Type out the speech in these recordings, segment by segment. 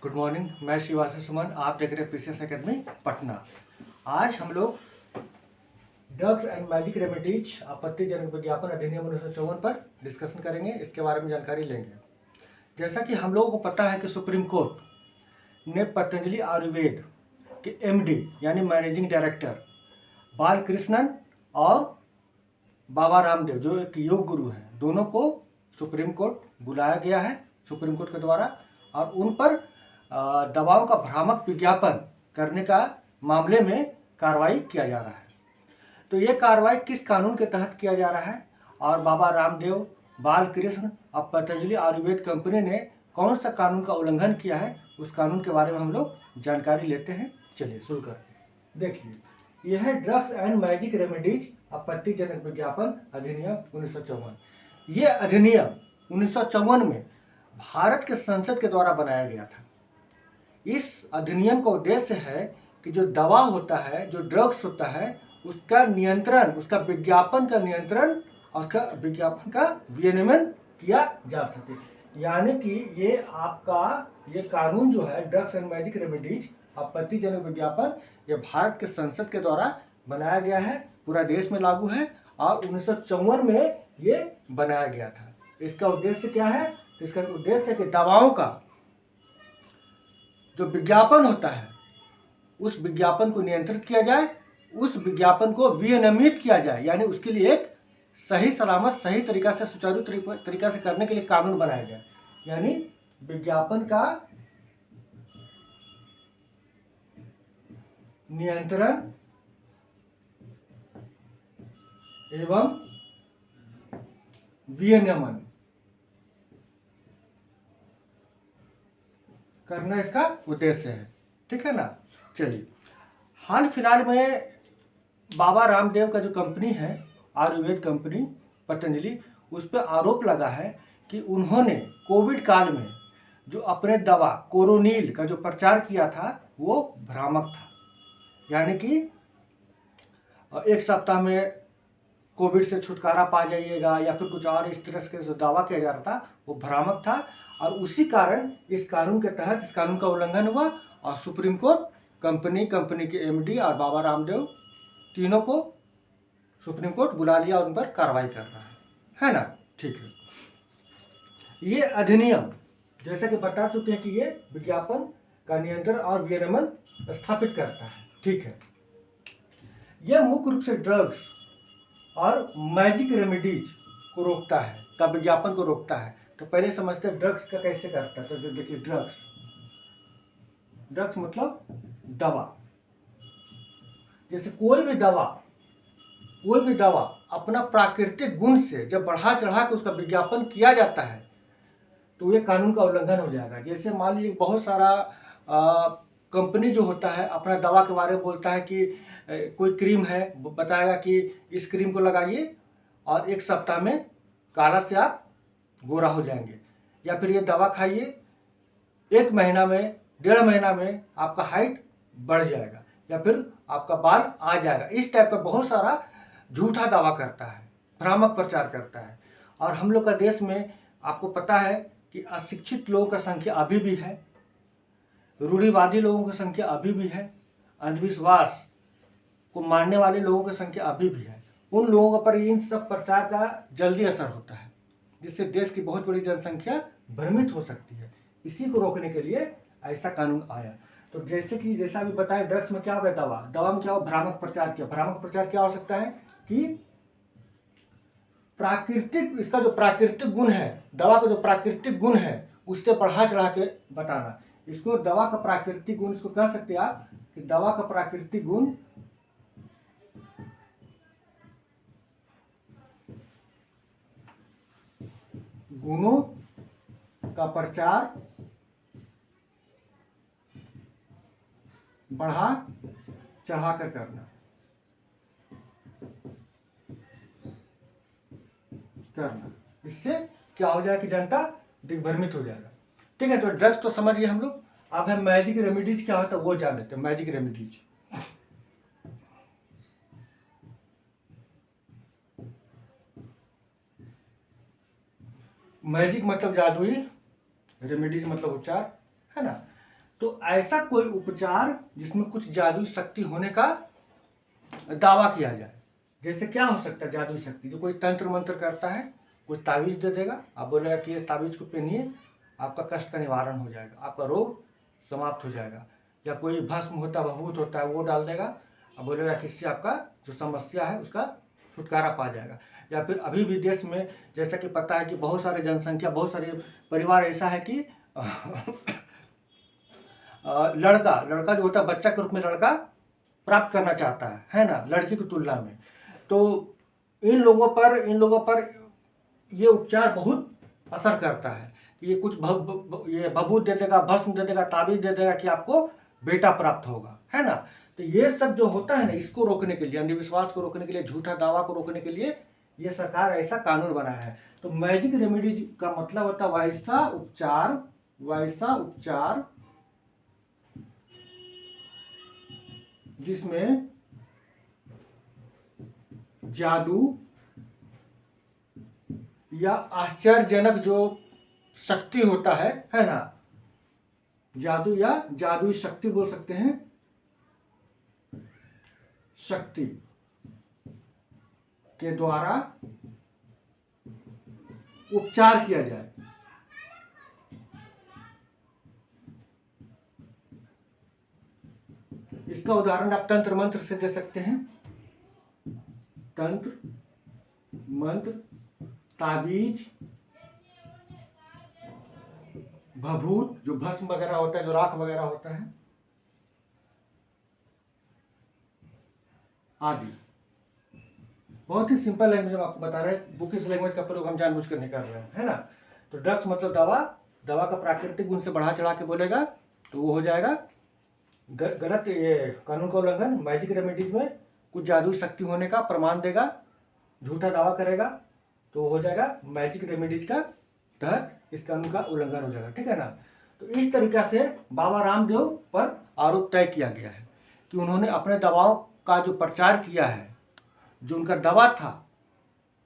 Good morning. मैं शिवाशी सुमन, आप देख रहे हैं पीसीएस एकेडमी पटना। आज हम लोग ड्रग्स एंड मैजिक रेमेडीज आपत्तिजनक विज्ञापन अधिनियम 1954 पर डिस्कशन करेंगे, इसके बारे में जानकारी लेंगे। जैसा कि हम लोगों को पता है कि सुप्रीम कोर्ट ने पतंजलि आयुर्वेद के एमडी यानी मैनेजिंग डायरेक्टर बालकृष्णन और बाबा रामदेव जो एक योग गुरु हैं, दोनों को सुप्रीम कोर्ट बुलाया गया है सुप्रीम कोर्ट के द्वारा, और उन पर दवाओं का भ्रामक विज्ञापन करने का मामले में कार्रवाई किया जा रहा है। तो ये कार्रवाई किस कानून के तहत किया जा रहा है और बाबा रामदेव, बालकृष्ण और पतंजलि आयुर्वेद कंपनी ने कौन सा कानून का उल्लंघन किया है, उस कानून के बारे में हम लोग जानकारी लेते हैं। चलिए शुरू करते हैं। देखिए, यह है ड्रग्स एंड मैजिक रेमेडीज आपत्तिजनक विज्ञापन अधिनियम 1954। ये अधिनियम 1954 में भारत के संसद के द्वारा बनाया गया था। इस अधिनियम का उद्देश्य है कि जो दवा होता है, जो ड्रग्स होता है, उसका नियंत्रण, उसका विज्ञापन का नियंत्रण और उसका विज्ञापन का विनियमन किया जा सके। यानी कि ये कानून जो है ड्रग्स एंड मैजिक रेमेडीज आपत्तिजनक विज्ञापन, ये भारत के संसद के द्वारा बनाया गया है, पूरा देश में लागू है और 1954 में ये बनाया गया था। इसका उद्देश्य क्या है? इसका उद्देश्य है कि दवाओं का जो विज्ञापन होता है उस विज्ञापन को नियंत्रित किया जाए, उस विज्ञापन को विनियमित किया जाए, यानी उसके लिए एक सही सलामत, सही तरीका से, सुचारू तरीका से करने के लिए कानून बनाया जाए। यानी विज्ञापन का नियंत्रण एवं विनियमन करना इसका उद्देश्य है। ठीक है ना। चलिए, हाल फिलहाल में बाबा रामदेव का जो कंपनी है, आयुर्वेद कंपनी पतंजलि, उस पर आरोप लगा है कि उन्होंने कोविड काल में जो अपने दवा कोरोनिल का जो प्रचार किया था वो भ्रामक था। यानी कि एक सप्ताह में कोविड से छुटकारा पा जाइएगा या फिर कुछ और इस तरह से जो दावा किया जा रहा था वो भ्रामक था, और उसी कारण इस कानून के तहत इस कानून का उल्लंघन हुआ और सुप्रीम कोर्ट कंपनी के एमडी और बाबा रामदेव तीनों को सुप्रीम कोर्ट बुला लिया और उन पर कार्रवाई कर रहा है ना। ठीक है। ये अधिनियम जैसा कि बता चुके हैं कि ये विज्ञापन का नियंत्रण और विनियमन स्थापित करता है। ठीक है। यह मुख्य रूप से ड्रग्स और मैजिक रेमेडीज को रोकता है, का विज्ञापन को रोकता है। तो पहले समझते हैं ड्रग्स का कैसे करता है। तो देखिए, ड्रग्स मतलब दवा। जैसे कोई भी दवा अपना प्राकृतिक गुण से जब बढ़ा चढ़ा के उसका विज्ञापन किया जाता है तो ये कानून का उल्लंघन हो जाएगा। जैसे मान लीजिए बहुत सारा कंपनी जो होता है अपना दवा के बारे में बोलता है कि कोई क्रीम है, बताएगा कि इस क्रीम को लगाइए और एक सप्ताह में काला से आप गोरा हो जाएंगे, या फिर ये दवा खाइए, 1 महीना में, 1.5 महीना में आपका हाइट बढ़ जाएगा, या फिर आपका बाल आ जाएगा। इस टाइप का बहुत सारा झूठा दावा करता है, भ्रामक प्रचार करता है। और हम लोग का देश में आपको पता है कि अशिक्षित लोगों का संख्या अभी भी है, रूढ़िवादी लोगों की संख्या अभी भी है, अंधविश्वास को मानने वाले लोगों की संख्या अभी भी है। उन लोगों पर इन सब प्रचार का जल्दी असर होता है, जिससे देश की बहुत बड़ी जनसंख्या भ्रमित हो सकती है। इसी को रोकने के लिए ऐसा कानून आया। तो जैसा भी बताया, ड्रग्स में क्या हो गया, दवा में क्या हो, भ्रामक प्रचार किया। भ्रामक प्रचार क्या हो सकता है कि प्राकृतिक, इसका जो प्राकृतिक गुण है, दवा का जो प्राकृतिक गुण है उससे बढ़ा चढ़ा के बताना। इसको दवा का प्राकृतिक गुण, इसको कह सकते हैं आप कि दवा का प्राकृतिक गुण गुणों का प्रचार बढ़ा चढ़ा कर करना। इससे क्या हो जाएगा कि जनता दिग्भ्रमित हो जाएगा। ठीक है। तो ड्रग्स तो समझ गए हम लोग। अब हम मैजिक रेमेडीज क्या होता है वो जान लेते हैं। मैजिक रेमेडीज, मैजिक मतलब जादुई, रेमेडीज मतलब उपचार, है ना। तो ऐसा कोई उपचार जिसमें कुछ जादुई शक्ति होने का दावा किया जाए। जैसे क्या हो सकता है जादुई शक्ति? जो कोई तंत्र मंत्र करता है, कोई ताबीज़ दे देगा, आप बोलेगा कि ये ताबीज़ को पहनिए, आपका कष्ट का निवारण हो जाएगा, आपका रोग समाप्त हो जाएगा। या कोई भस्म होता है, भभूत होता है, वो डाल देगा, अब बोलेगा कि इससे आपका जो समस्या है उसका छुटकारा पा जाएगा। या फिर अभी भी देश में जैसा कि पता है कि बहुत सारे जनसंख्या, बहुत सारे परिवार ऐसा है कि लड़का जो होता है बच्चा के रूप में लड़का प्राप्त करना चाहता है ना, लड़की की तुलना में। तो इन लोगों पर ये उपचार बहुत असर करता है कि ये कुछ ये भभूत दे देगा, भस्म दे देगा, ताबीज दे देगा कि आपको बेटा प्राप्त होगा, है ना। तो ये सब जो होता है ना, इसको रोकने के लिए, अंधविश्वास को रोकने के लिए, झूठा दावा को रोकने के लिए ये सरकार ऐसा कानून बनाया है। तो मैजिक रेमेडीज का मतलब होता है वैसा उपचार जिसमें जादू या आश्चर्यजनक जो शक्ति होता है ना, जादू या जादुई शक्ति बोल सकते हैं, शक्ति के द्वारा उपचार किया जाए। इसका उदाहरण आप तंत्र मंत्र से दे सकते हैं। तंत्र मंत्र, ताबीज, भभूत जो भस्म वगैरह होता है, जो राख वगैरह होता है, आदि। बहुत ही सिंपल लैंग्वेज में आपको बता रहे हैं, बुकिश लैंग्वेज का प्रयोग हम जानबूझ कर नहीं कर रहे हैं, है ना। तो ड्रग्स मतलब दवा का प्राकृतिक गुण से बढ़ा चढ़ा के बोलेगा तो वो हो जाएगा गलत, ये कानून का उल्लंघन। मैजिक रेमेडीज में कुछ जादुई शक्ति होने का प्रमाण देगा, झूठा दावा करेगा तो हो जाएगा मैजिक रेमेडीज का तहत इस कानून का उल्लंघन हो जाएगा, ठीक है ना। तो इस तरीका से बाबा रामदेव पर आरोप तय किया गया है कि उन्होंने अपने दवाओं का जो प्रचार किया है, जो उनका दवा था,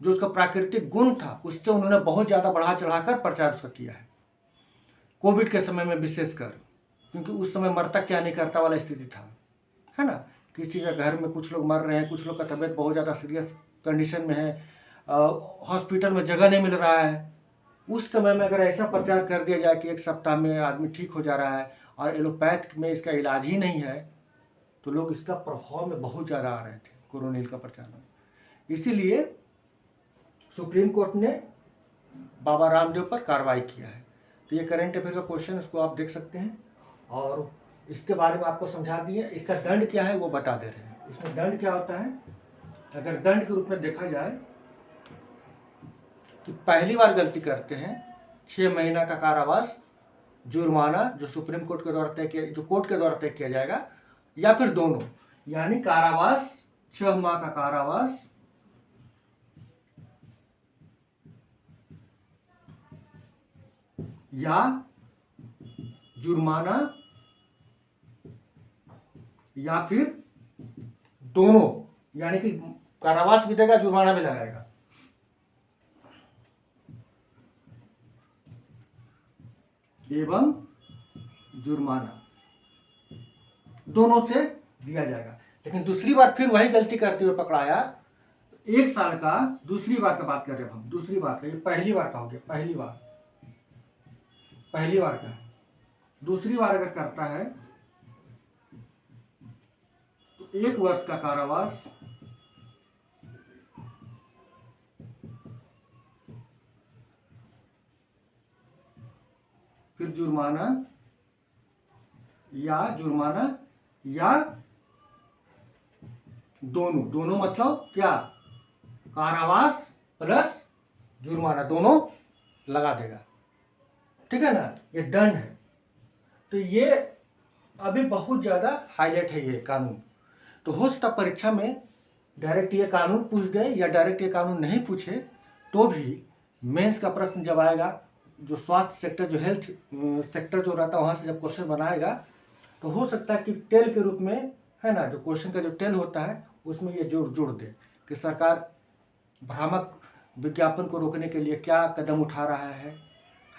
जो उसका प्राकृतिक गुण था, उससे उन्होंने बहुत ज़्यादा बढ़ा चढ़ाकर प्रचार उसका किया है। कोविड के समय में विशेषकर, क्योंकि उस समय मरता क्या नहीं करता वाला स्थिति था, है ना। किसी के घर में कुछ लोग मर रहे हैं, कुछ लोग का तबीयत बहुत ज़्यादा सीरियस कंडीशन में है, हॉस्पिटल में जगह नहीं मिल रहा है। उस समय में अगर ऐसा प्रचार कर दिया जाए कि एक सप्ताह में आदमी ठीक हो जा रहा है और एलोपैथ में इसका इलाज ही नहीं है, तो लोग इसका प्रभाव में बहुत ज़्यादा आ रहे थे कोरोनिल का प्रचार में। इसीलिए सुप्रीम कोर्ट ने बाबा रामदेव पर कार्रवाई किया है। तो ये करंट अफेयर का क्वेश्चन, इसको आप देख सकते हैं और इसके बारे में आपको समझा दिए। इसका दंड क्या है वो बता दे रहे हैं। इसमें दंड क्या होता है, अगर दंड के रूप में देखा जाए कि पहली बार गलती करते हैं 6 महीना का कारावास, जुर्माना जो सुप्रीम कोर्ट के द्वारा तय किया, जो कोर्ट के द्वारा तय किया जाएगा, या फिर दोनों, यानी कारावास 6 माह का कारावास या जुर्माना, या फिर दोनों, यानी कि कारावास भी देगा, जुर्माना भी लगाएगा। एवं जुर्माना दोनों से दिया जाएगा। लेकिन दूसरी बार फिर वही गलती करते हुए पकड़ाया, 1 साल का, दूसरी बार का बात कर रहे हैं हम, दूसरी बार का, ये पहली बार का हो गया, पहली बार का। दूसरी बार अगर करता है तो 1 वर्ष का कारावास फिर जुर्माना या दोनों मतलब क्या, कारावास प्लस जुर्माना दोनों लगा देगा, ठीक है ना। ये दंड है। तो ये अभी बहुत ज़्यादा हाईलाइट है ये कानून। तो हो सकता परीक्षा में डायरेक्ट ये कानून पूछ दे या डायरेक्ट ये कानून नहीं पूछे, तो भी मेंस का प्रश्न जब आएगा, जो स्वास्थ्य सेक्टर, जो हेल्थ सेक्टर जो रहता है, वहाँ से जब क्वेश्चन बनाएगा तो हो सकता है कि टेल के रूप में, है ना, जो क्वेश्चन का जो टेल होता है उसमें ये जुड़ दे कि सरकार भ्रामक विज्ञापन को रोकने के लिए क्या कदम उठा रहा है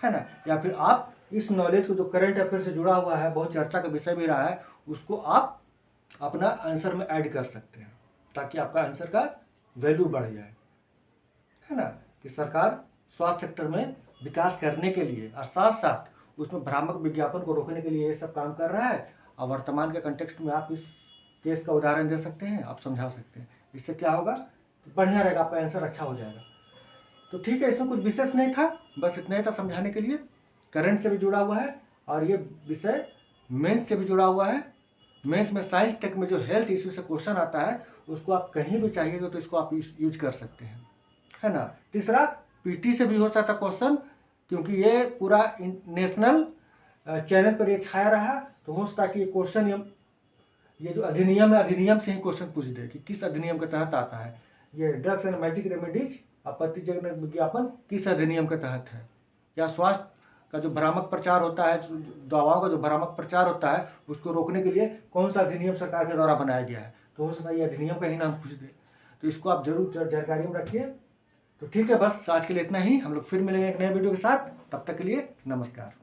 ना। या फिर आप इस नॉलेज को जो करंट अफेयर से जुड़ा हुआ है, बहुत चर्चा का विषय भी रहा है, उसको आप अपना आंसर में ऐड कर सकते हैं ताकि आपका आंसर का वैल्यू बढ़ जाए, है ना। कि सरकार स्वास्थ्य सेक्टर में विकास करने के लिए और साथ साथ उसमें भ्रामक विज्ञापन को रोकने के लिए ये सब काम कर रहा है। और वर्तमान के कंटेक्स्ट में आप इस केस का उदाहरण दे सकते हैं, आप समझा सकते हैं। इससे क्या होगा, बढ़िया रहेगा, आपका आंसर अच्छा हो जाएगा। तो ठीक है, इसमें कुछ विशेष नहीं था, बस इतना ही था समझाने के लिए। करंट से भी जुड़ा हुआ है और ये विषय मेंस से भी जुड़ा हुआ है। मेंस में साइंस टेक में जो हेल्थ इश्यू से क्वेश्चन आता है, उसको आप कहीं भी चाहिएगा तो इसको आप यूज कर सकते हैं, है ना। तीसरा, पीटी से भी हो सकता क्वेश्चन, क्योंकि ये पूरा नेशनल चैनल पर ये छाया रहा, तो हो सकता है कि ये क्वेश्चन ये जो अधिनियम है, अधिनियम से ही क्वेश्चन पूछ दे कि किस अधिनियम के तहत आता है ये ड्रग्स एंड मैजिक रेमेडीज आपत्तिजनक विज्ञापन किस अधिनियम के तहत है, या स्वास्थ्य का जो भ्रामक प्रचार होता है, दवाओं का जो भ्रामक प्रचार होता है, उसको रोकने के लिए कौन सा अधिनियम सरकार के द्वारा बनाया गया है। तो हो सकता है ये अधिनियम का ही नाम पूछ दे, तो इसको आप जरूर जानकारी में रखिए। तो ठीक है, बस आज के लिए इतना ही। हम लोग फिर मिलेंगे एक नए वीडियो के साथ, तब तक के लिए नमस्कार।